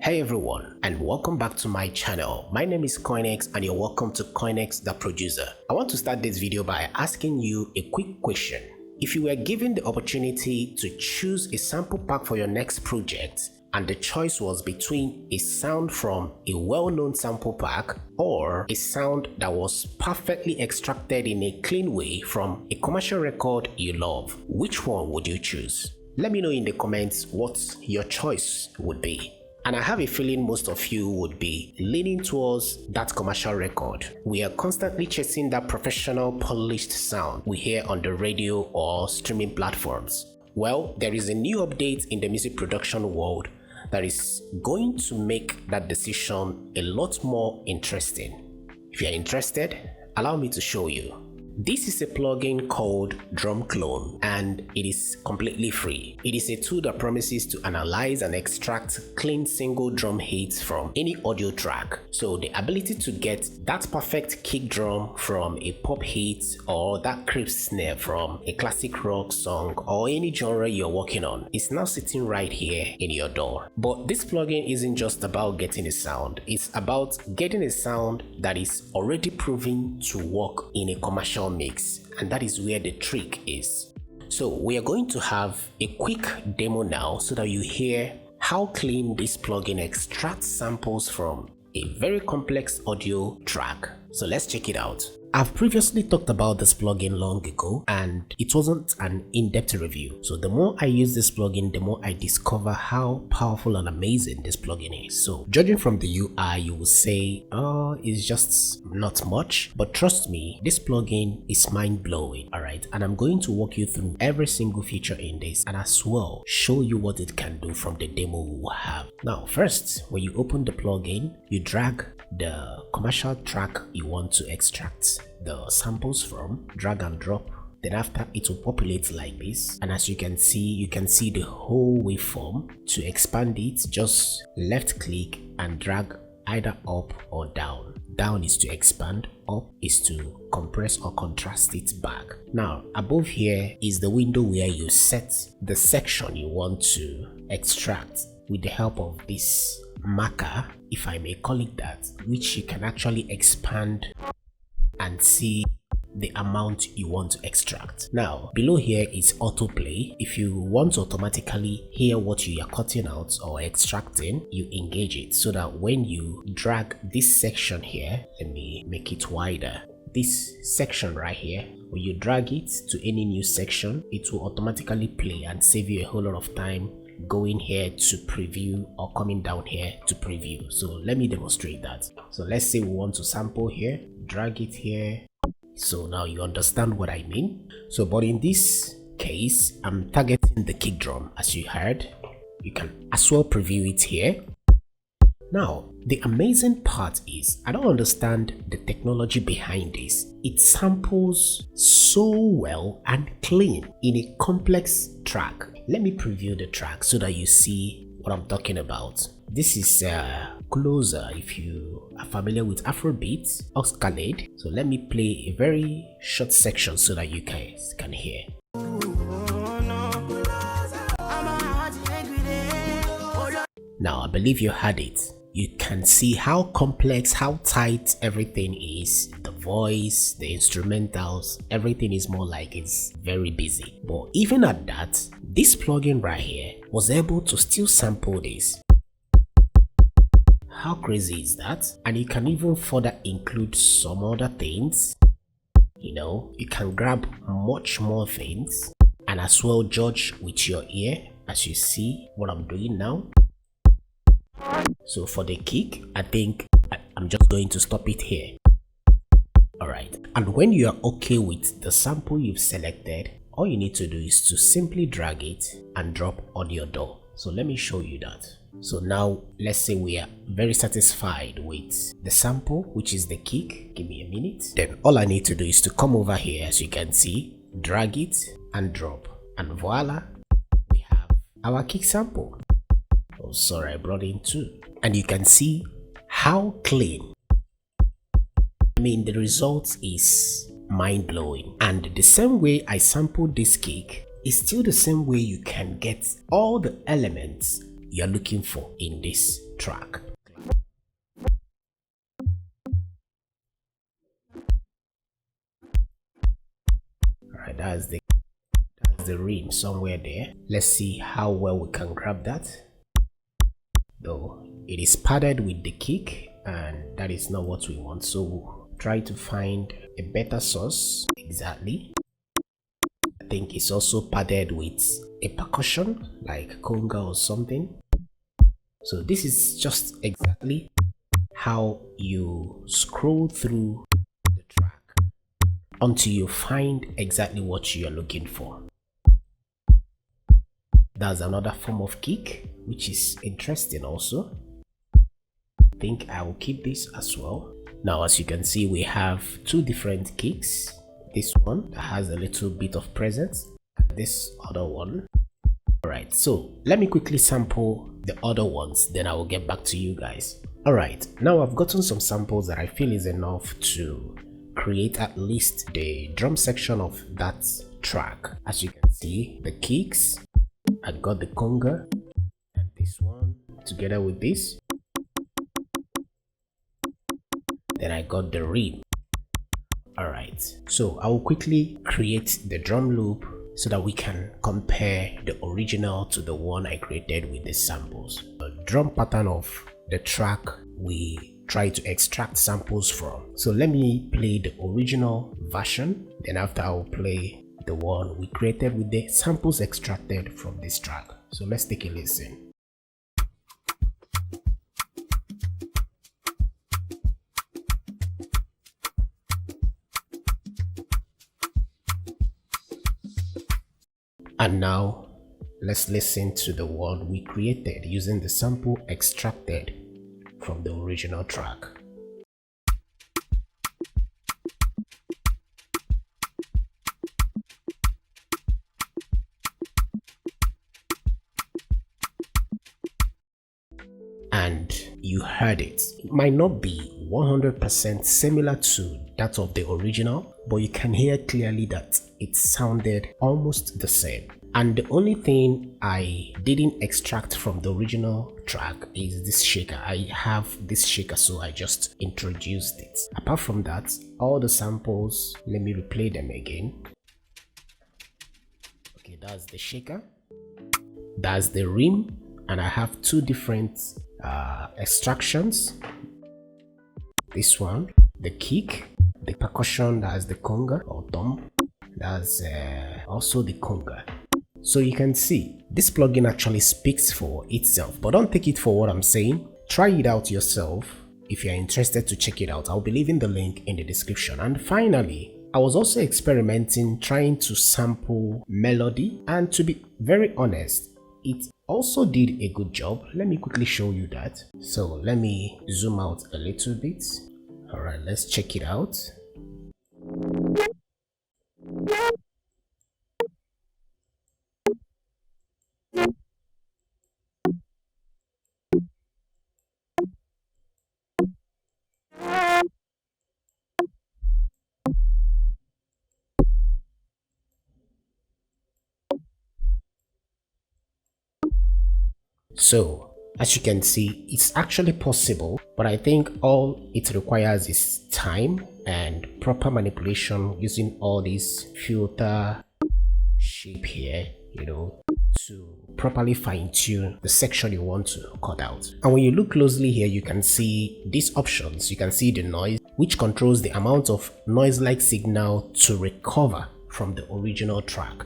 Hey everyone, and welcome back to my channel. My name is Coinx and you're welcome to CoinxDaProducer. I want to start this video by asking you a quick question. If you were given the opportunity to choose a sample pack for your next project, and the choice was between a sound from a well-known sample pack or a sound that was perfectly extracted in a clean way from a commercial record you love, which one would you choose? Let me know in the comments what your choice would be. And I have a feeling most of you would be leaning towards that commercial record. We are constantly chasing that professional, polished sound we hear on the radio or streaming platforms. Well, there is a new update in the music production world that is going to make that decision a lot more interesting. If you are interested, allow me to show you. This is a plugin called Drum Clone and it is completely free. It is a tool that promises to analyze and extract clean single drum hits from any audio track. So the ability to get that perfect kick drum from a pop hit or that crisp snare from a classic rock song or any genre you're working on is now sitting right here in your door. But this plugin isn't just about getting a sound, it's about getting a sound that is already proven to work in a commercial mix, and that is where the trick is. So we are going to have a quick demo now so that you hear how clean this plugin extracts samples from a very complex audio track. So let's check it out. I've previously talked about this plugin long ago and it wasn't an in-depth review. So the more I use this plugin, the more I discover how powerful and amazing this plugin is. So judging from the UI, you will say, oh, it's just not much. But trust me, this plugin is mind-blowing, alright? And I'm going to walk you through every single feature in this and as well show you what it can do from the demo we will have. Now, first, when you open the plugin, you drag the commercial track you want to extract the samples from, drag and drop. Then after, it will populate like this, and as you can see the whole waveform. To expand it, just left click and drag either up or down. Down is to expand, up is to compress or contrast it back. Now above here is the window where you set the section you want to extract with the help of this marker, if I may call it that, which you can actually expand and see the amount you want to extract. Now below here is autoplay. If you want to automatically hear what you are cutting out or extracting, you engage it so that when you drag this section here, let me make it wider, this section right here, when you drag it to any new section, it will automatically play and save you a whole lot of time going here to preview or coming down here to preview. So let me demonstrate that. So let's say we want to sample here, drag it here. So now you understand what I mean. So but in this case, I'm targeting the kick drum. As you heard, you can as well preview it here. Now the amazing part is, I don't understand the technology behind this. It samples so well and clean in a complex track. Let me preview the track so that you see what I'm talking about. This is Closer, if you are familiar with Afrobeat, Oxcalade. So let me play a very short section so that you guys can hear. Now I believe you heard it. You can see how complex, how tight everything is. The voice, the instrumentals, everything is more like it's very busy. But even at that, this plugin right here was able to still sample this. How crazy is that? And you can even further include some other things. You know, you can grab much more things and as well judge with your ear, as you see what I'm doing now. So for the kick, I think I'm just going to stop it here. Alright, and when you are okay with the sample you've selected, all you need to do is to simply drag it and drop on your DAW. So let me show you that. So now let's say we are very satisfied with the sample, which is the kick. Give me a minute. Then all I need to do is to come over here, as you can see, drag it and drop, and voila, we have our kick sample. Oh sorry, I brought in two, and you can see how clean. I mean, the result is mind-blowing. And the same way I sampled this kick is still the same way you can get all the elements you're looking for in this track. Alright, that's the rim somewhere there. Let's see how well we can grab that. Though it is padded with the kick, and that is not what we want, so try to find a better source. Exactly. I think it's also padded with a percussion like conga or something. So this is just exactly how you scroll through the track until you find exactly what you are looking for. That's another form of kick, which is interesting also. I think I will keep this as well. Now, as you can see, we have two different kicks. This one that has a little bit of presence, and this other one. Alright, so let me quickly sample the other ones, then I will get back to you guys. Alright, now I've gotten some samples that I feel is enough to create at least the drum section of that track. As you can see, the kicks, I got the conga, and this one together with this. Then I got the rim. Alright, so I will quickly create the drum loop so that we can compare the original to the one I created with the samples. The drum pattern of the track we try to extract samples from. So let me play the original version, then after I will play the one we created with the samples extracted from this track. So let's take a listen. And now let's listen to the one we created using the sample extracted from the original track. And you heard it. It might not be 100% similar to that of the original, but you can hear clearly that it sounded almost the same. And the only thing I didn't extract from the original track is this shaker. I have this shaker, so I just introduced it. Apart from that, all the samples, let me replay them again. Okay, that's the shaker, that's the rim, and I have two different extractions. This one, the kick, the percussion, that's the conga or thumb, that's also the conga. So you can see this plugin actually speaks for itself, but don't take it for what I'm saying. Try it out yourself if you're interested to check it out. I'll be leaving the link in the description. And finally, I was also experimenting trying to sample melody, and to be very honest, it also did a good job. Let me quickly show you that. So let me zoom out a little bit. Alright, let's check it out. So as you can see, it's actually possible, but I think all it requires is time and proper manipulation using all this filter shape here, you know, to properly fine-tune the section you want to cut out. And when you look closely here, you can see these options. You can see the noise, which controls the amount of noise-like signal to recover from the original track.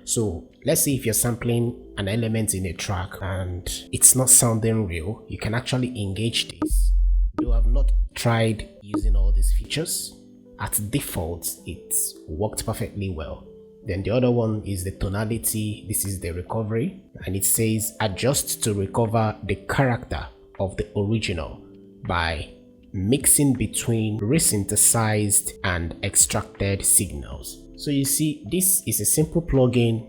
So let's say if you're sampling an element in a track and it's not sounding real, you can actually engage this. Though I've not tried using all these features, at default it worked perfectly well. Then the other one is the tonality. This is the recovery, and it says adjust to recover the character of the original by mixing between resynthesized and extracted signals. So you see, this is a simple plugin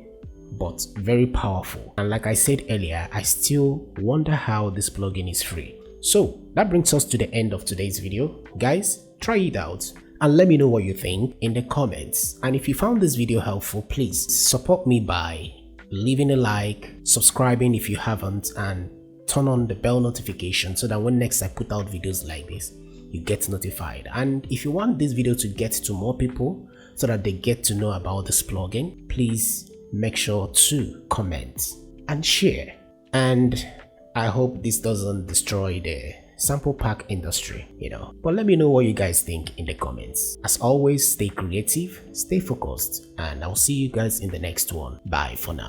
but very powerful, and like I said earlier, I still wonder how this plugin is free. So that brings us to the end of today's video. Guys, try it out and let me know what you think in the comments. And if you found this video helpful, please support me by leaving a like, subscribing if you haven't, and turn on the bell notification so that when next I put out videos like this, you get notified. And if you want this video to get to more people so that they get to know about this plugin, please make sure to comment and share. And I hope this doesn't destroy the sample pack industry, but let me know what you guys think in the comments. As always, stay creative, stay focused, and I'll see you guys in the next one. Bye for now.